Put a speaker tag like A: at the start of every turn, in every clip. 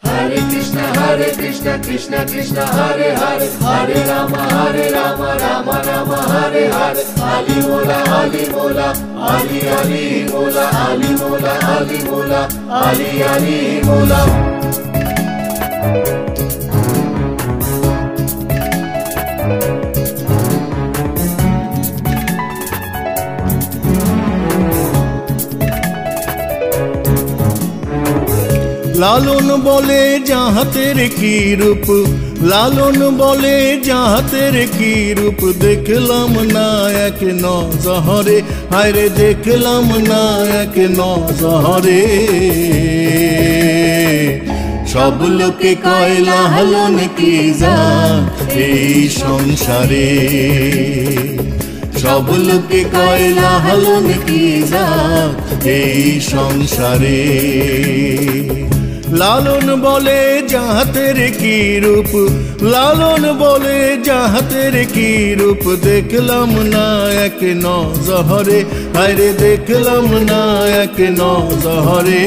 A: Hare Krishna Krishna Krishna Hare Hare Hare Rama Rama Rama Hare Hare Ali Mola Ali Mola Ali Ali Mola Ali Mola Ali Mola Ali Ali Mola
B: লালন বলে জাহাতের কি রূপ, লালন বলে জাহাতের কি রূপ, দেখলাম না এক নজরে, হায়রে দেখলাম না এক নজরে। সব লোকে কয় লালন কি জাত এই সংসারে, সব লোকে কয় লালন কি জাত এই সংসারে। লালন বলে জাহাতের কি রূপ, লালন বলে জাহাতের কি রূপ, দেখলাম না এক নজরে, হায়রে দেখলাম না এক নজরে।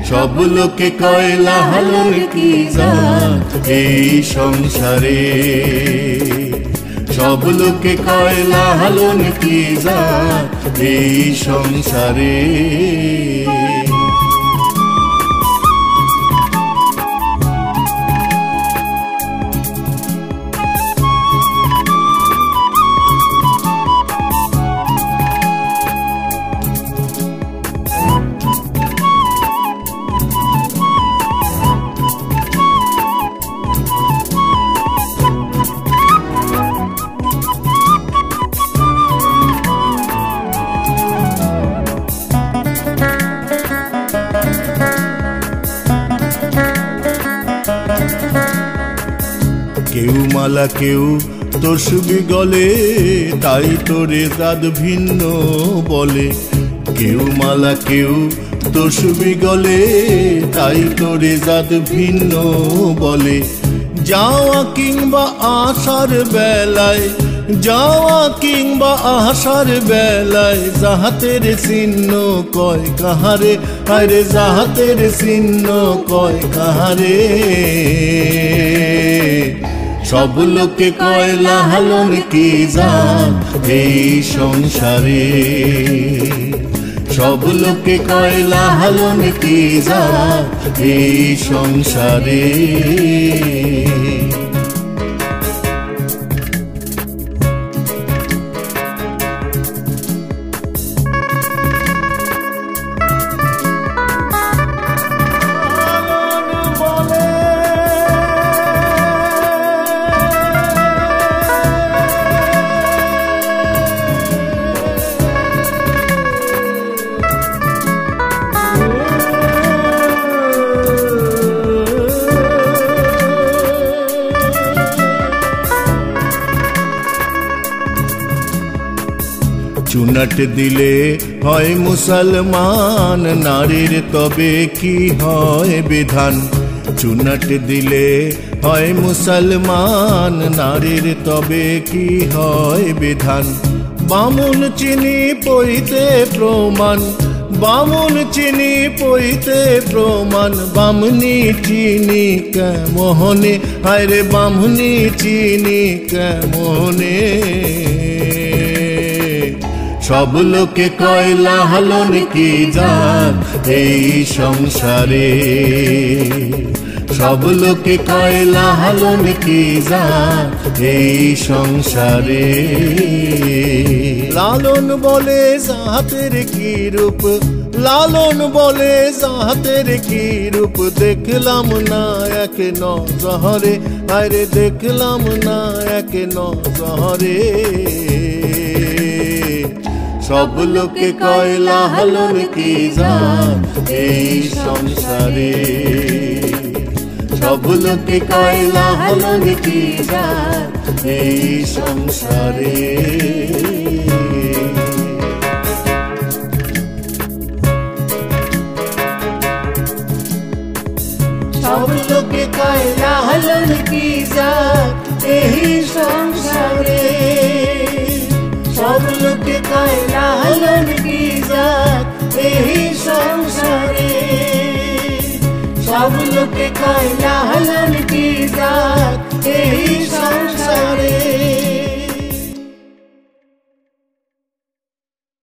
B: সব লোকে কয় লালন কি জাত এই সংসারে, সব লোকে কয় লালন কি জাত এই সংসারে। কেউ মালা কেউ তসবি গলে, তাই তোরে জাত ভিন্ন বলে। কেউ মালা কেউ তসবি গলে, তাই তোরে জাত ভিন্ন বলে। যাওয়া কিংবা আসার বেলায়, যাওয়া কিংবা আসার বেলায়, জাহাতের চিহ্ন কয় কাহারে, আরে জাহাতের চিহ্ন কয় কাহারে। সব লোকে কয় লালন কি জাত এই সংসারে, সব লোকে কয় লালন কি জাত এই সংসারে। চুনাট দিলে হয় মুসলমান, নারীর তবে কি হয় বিধান। চুনাট দিলে হয় মুসলমান, নারীর তবে কি হয় বিধান। বামুন চিনি পইতে প্রমাণ, বামুন চিনি পইতে প্রমাণ। বামনি চিনি কেমনে, হায়রে বামনি চিনি কেমনে। সব লোকে কয় লালন কি জাত এই সংসারে, সব লোকে কয় লালন কি জাত এই সংসারে। লালন বলে জাহাতের কি রূপ, লালন বলে জাহাতের কি রূপ, দেখলাম না এক নজরে, আরে দেখলাম না এক নজরে। সব লোকে কয় লালন কি জাত এই সংসারে, সব লোকে কয় লালন কি জাত এই সংসারে।
A: সব লোকে কয় লালন কি জাত এই সংসারে, সব লোকে কয় লালন কি জাত এই সংসারে।
B: সব লোকে কয় লালন কি